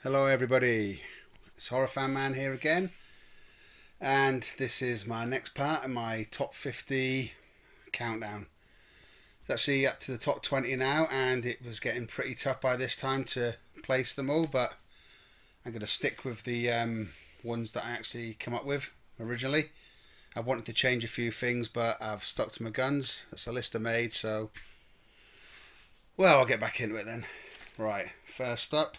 Hello everybody, it's Horror Fan Man here again, and this is my next part of my top 50 countdown. It's actually up to the top 20 now, and it was getting pretty tough by this time to place them all, but I'm going to stick with the ones that I actually come up with originally. I wanted to change a few things, but I've stuck to my guns. That's a list I made, so well, I'll get back into it then. Right, first up,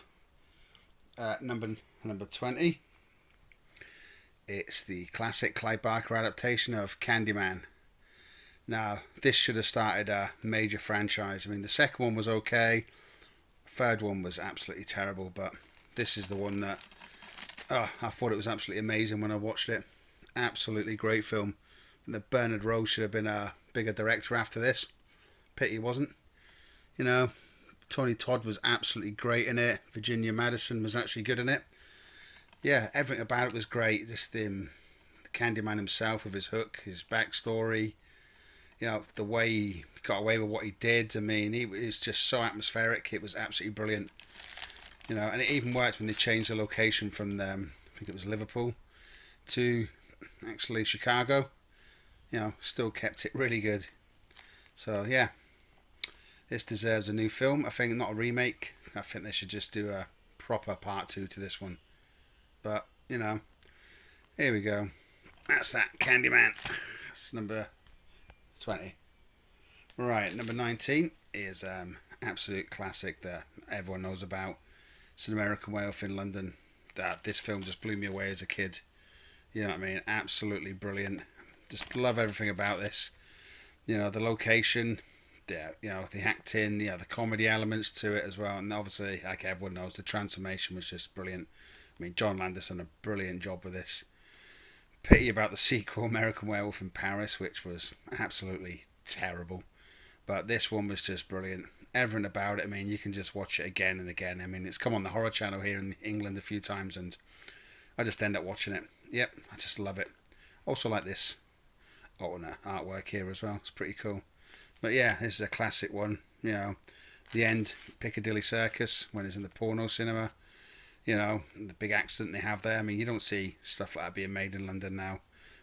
number 20. It's the classic Clive Barker adaptation of Candyman. Now, this should have started a major franchise. I mean, the second one was okay, the third one was absolutely terrible, but this is the one that I thought it was absolutely amazing when I watched it. Absolutely great film. And that Bernard Rose should have been a bigger director after this. Pity he wasn't. You know, Tony Todd was absolutely great in it. Virginia Madison was actually good in it. Yeah, everything about it was great. Just the Candyman himself with his hook, his backstory, you know, the way he got away with what he did. I mean, he was just so atmospheric. It was absolutely brilliant. You know, and it even worked when they changed the location from I think it was Liverpool to actually Chicago. You know, still kept it really good. So yeah, this deserves a new film. I think not a remake. I think they should just do a proper part 2 to this one. But, you know, here we go. That's that, Candyman. That's number 20. Right, number 19 is absolute classic that everyone knows about. It's An American Werewolf in London. This film just blew me away as a kid. You know what I mean? Absolutely brilliant. Just love everything about this. You know, the location, you know, the acting, the comedy elements to it as well, and obviously, like everyone knows, the transformation was just brilliant. I mean, John Landis done a brilliant job with this. Pity about the sequel, American Werewolf in Paris, which was absolutely terrible, but this one was just brilliant. Everything about it, I mean, you can just watch it again and again. I mean, it's come on the Horror Channel here in England a few times, and I just end up watching it. Yep, I just love it. Also like this artwork here as well. It's pretty cool. But yeah, this is a classic one. You know, the end, Piccadilly Circus, when it's in the porno cinema. You know, the big accident they have there. I mean, you don't see stuff like that being made in London now.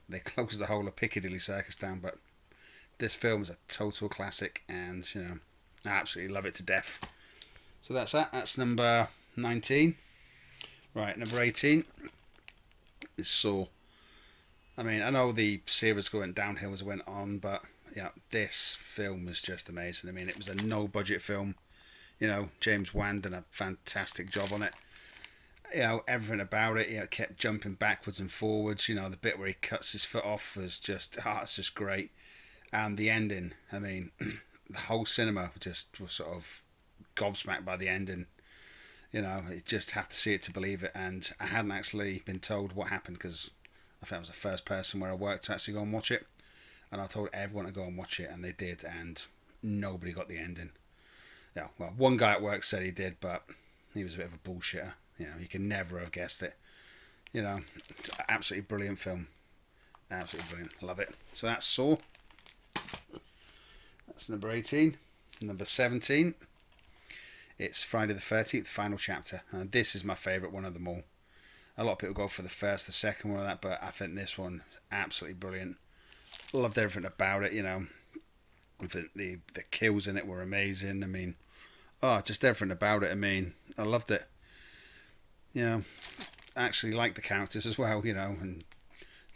They closed the whole of Piccadilly Circus down, but this film is a total classic, and, you know, I absolutely love it to death. So that's that. That's number 19. Right, number 18 is Saw. I mean, I know the series went downhill as it went on, but yeah, this film was just amazing. I mean, it was a no-budget film. You know, James Wan did a fantastic job on it. You know, everything about it, you know, kept jumping backwards and forwards. You know, the bit where he cuts his foot off was just, it's just great. And the ending, I mean, the whole cinema just was sort of gobsmacked by the ending. You know, you just have to see it to believe it. And I hadn't actually been told what happened, because I think I was the first person where I worked to actually go and watch it. And I told everyone to go and watch it, and they did, and nobody got the ending. Yeah, well, one guy at work said he did, but he was a bit of a bullshitter. You know, he could never have guessed it. You know, it's an absolutely brilliant film. Absolutely brilliant. Love it. So that's Saw. That's number 18. Number 17. It's Friday the 13th, final chapter. And this is my favourite one of them all. A lot of people go for the first, the second one, or that, but I think this one is absolutely brilliant. Loved everything about it, you know. The kills in it were amazing. I mean, just everything about it. I mean, I loved it. You know, I actually liked the characters as well, you know, and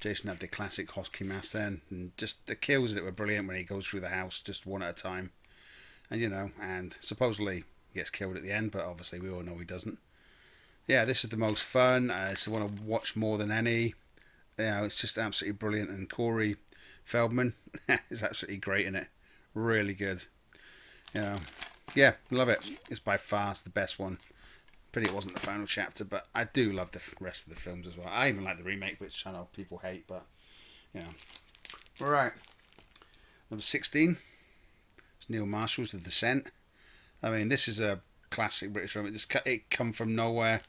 Jason had the classic hockey mask then, and just the kills in it were brilliant when he goes through the house just one at a time. And, you know, and supposedly gets killed at the end, but obviously we all know he doesn't. Yeah, this is the most fun. It's the one I watch more than any. You know, it's just absolutely brilliant, and Corey Feldman is absolutely great in it. Really good. You know, yeah, love it. It's by far the best one. Pity it wasn't the final chapter, but I do love the rest of the films as well. I even like the remake, which I know people hate, but, you know. Alright. Number 16. It's Neil Marshall's The Descent. I mean, this is a classic British film. It come from nowhere.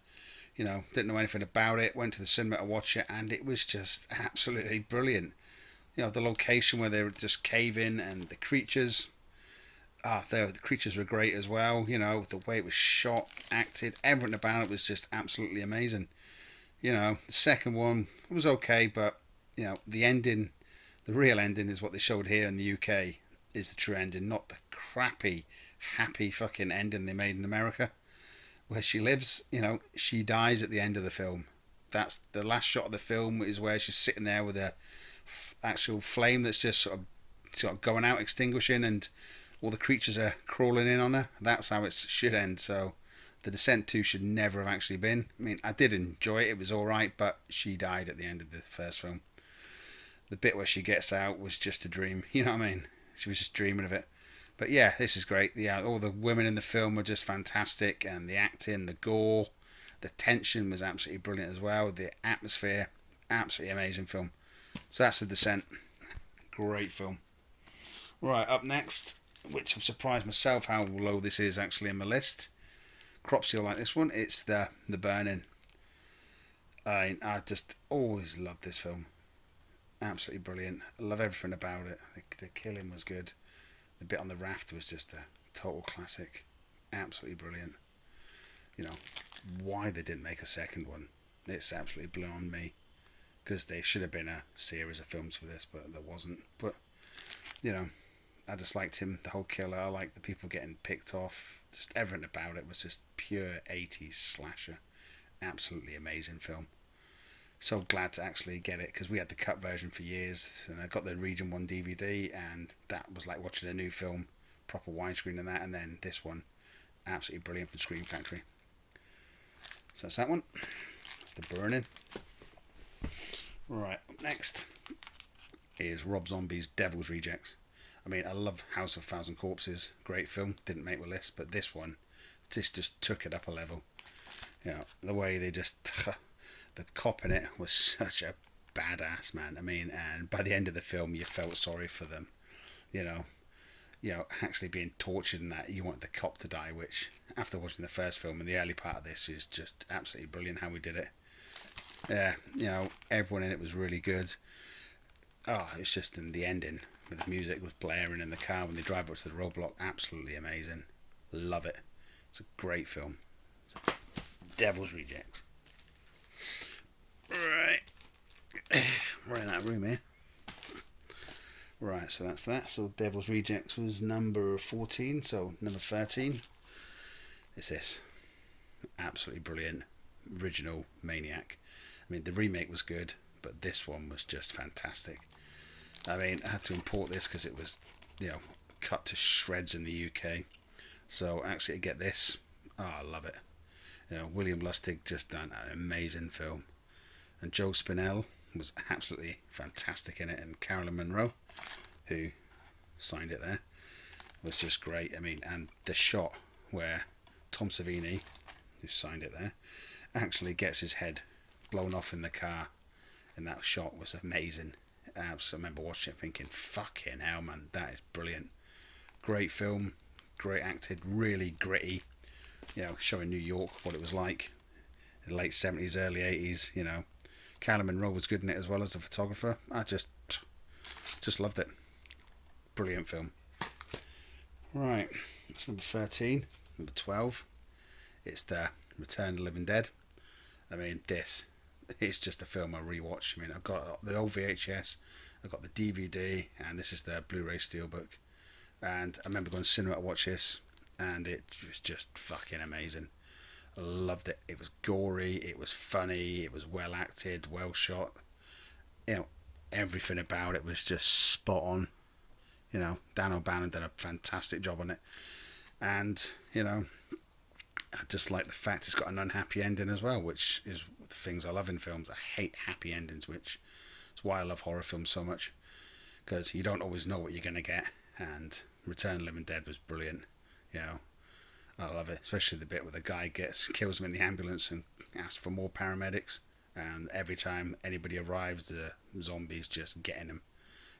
You know, didn't know anything about it. Went to the cinema to watch it, and it was just absolutely brilliant. You know, the location where they were just caving, and the creatures. The creatures were great as well. You know, the way it was shot, acted, everything about it was just absolutely amazing. You know, the second one was okay, but you know, the ending, the real ending, is what they showed here in the UK. Is the true ending, not the crappy, happy fucking ending they made in America, where she lives. You know, she dies at the end of the film. That's the last shot of the film, is where she's sitting there with a actual flame that's just sort of going out, extinguishing, and all the creatures are crawling in on her. That's how it should end. So the Descent 2 should never have actually been. I mean, I did enjoy it. It was alright, but she died at the end of the first film. The bit where she gets out was just a dream. You know what I mean? She was just dreaming of it. But yeah, this is great. Yeah, all the women in the film were just fantastic, and the acting, the gore, the tension was absolutely brilliant as well. The atmosphere, absolutely amazing film. So that's The Descent. Great film. Right, up next, which I'm surprised myself how low this is actually in my list. Cropsy will like this one. It's the Burning. I just always loved this film. Absolutely brilliant. I love everything about it. The killing was good. The bit on the raft was just a total classic. Absolutely brilliant. You know, why they didn't make a second one, it's absolutely blew on me. Because there should have been a series of films for this, but there wasn't. But, you know, I just liked him, the whole killer. I liked the people getting picked off. Just everything about it was just pure 80s slasher. Absolutely amazing film. So glad to actually get it, because we had the cut version for years, and I got the Region 1 DVD, and that was like watching a new film, proper widescreen and that, and then this one, absolutely brilliant from Scream Factory. So that's that one. That's The Burning. Right, up next is Rob Zombie's Devil's Rejects. I mean, I love House of Thousand Corpses, great film, didn't make my list, but this one, just took it up a level. You know, the way they just, the cop in it was such a badass, man. I mean, and by the end of the film, you felt sorry for them. You know, actually being tortured and that, you want the cop to die, which, after watching the first film and the early part of this, is just absolutely brilliant how we did it. Yeah, you know, everyone in it was really good. Oh, it's just in the ending, with the music was blaring in the car when they drive up to the roadblock, absolutely amazing. Love it. It's a great film. It's Devil's Rejects. Right. We're in that room here. Right, so that's that. So Devil's Rejects was number 14, so number 13 is this. Absolutely brilliant. Original Maniac. I mean, the remake was good, but this one was just fantastic. I mean, I had to import this because it was, you know, cut to shreds in the UK. So actually to get this, oh, I love it. You know, William Lustig just done an amazing film. And Joe Spinell was absolutely fantastic in it, and Carolyn Monroe, who signed it there, was just great. I mean, and the shot where Tom Savini, who signed it there, actually gets his head blown off in the car, and that shot was amazing. I remember watching it thinking, fucking hell, man, that is brilliant. Great film, great acted, really gritty, you know, showing New York, what it was like in the late 70s, early 80s, you know. Callum Monroe was good in it as well as a photographer. I just loved it. Brilliant film. Right, that's number 13. Number 12, it's the Return of the Living Dead. I mean, this is just a film I rewatch. I mean, I've got the old VHS, I've got the DVD, and this is the Blu-ray Steelbook. And I remember going to cinema to watch this, and it was just fucking amazing. I loved it. It was gory, it was funny, it was well acted, well shot. You know, everything about it was just spot on. You know, Dan O'Bannon did a fantastic job on it. And, you know, I just like the fact it's got an unhappy ending as well, which is the things I love in films. I hate happy endings, which is why I love horror films so much. Because you don't always know what you're going to get. And Return of the Living Dead was brilliant. You know, I love it, especially the bit where the guy kills him in the ambulance and asks for more paramedics, and every time anybody arrives, the zombies just getting him,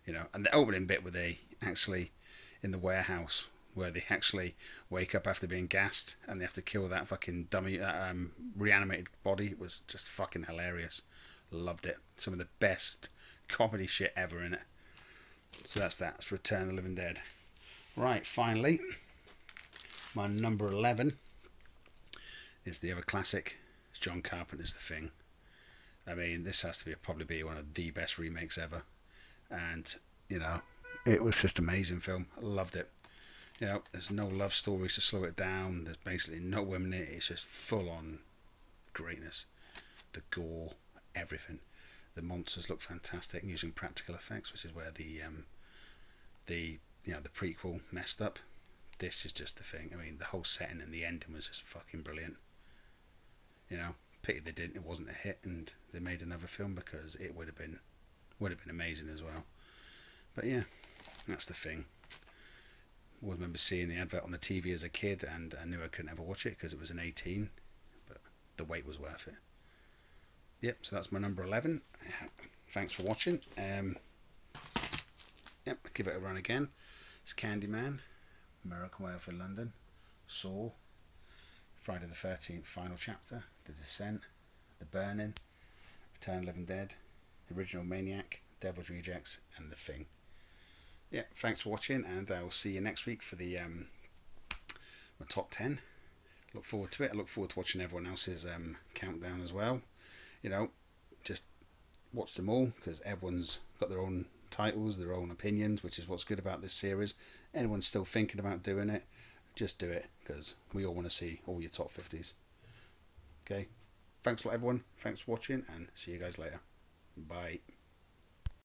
you know. And the opening bit where they actually, in the warehouse, where they actually wake up after being gassed and they have to kill that fucking dummy, reanimated body, was just fucking hilarious. Loved it. Some of the best comedy shit ever in it. So that's that. It's Return of the Living Dead. Right, finally, my number 11 is the other classic. It's John Carpenter's The Thing. I mean, this has to be probably be one of the best remakes ever. And, you know, it was just an amazing film. I loved it. You know, there's no love stories to slow it down. There's basically no women in it. It's just full on greatness. The gore, everything. The monsters look fantastic using practical effects, which is where the prequel messed up. This is just The Thing. I mean, the whole setting and the ending was just fucking brilliant. You know, pity they didn't. It wasn't a hit, and they made another film because it would have been amazing as well. But yeah, that's The Thing. I remember seeing the advert on the TV as a kid, and I knew I couldn't ever watch it because it was an 18, but the wait was worth it. Yep, so that's my number 11. Thanks for watching. Yep, give it a run again. It's Candyman, American Werewolf in London, Saw, Friday the 13th final chapter, The Descent, The Burning, Return of the Living Dead, The Original Maniac, Devil's Rejects, and The Thing. Yeah, thanks for watching, and I will see you next week for the my top 10. Look forward to it. I look forward to watching everyone else's countdown as well. You know, just watch them all because everyone's got their own titles, their own opinions, which is what's good about this series. Anyone's still thinking about doing it, just do it because we all want to see all your top 50s. Okay, thanks a lot everyone. Thanks for watching, and see you guys later. Bye.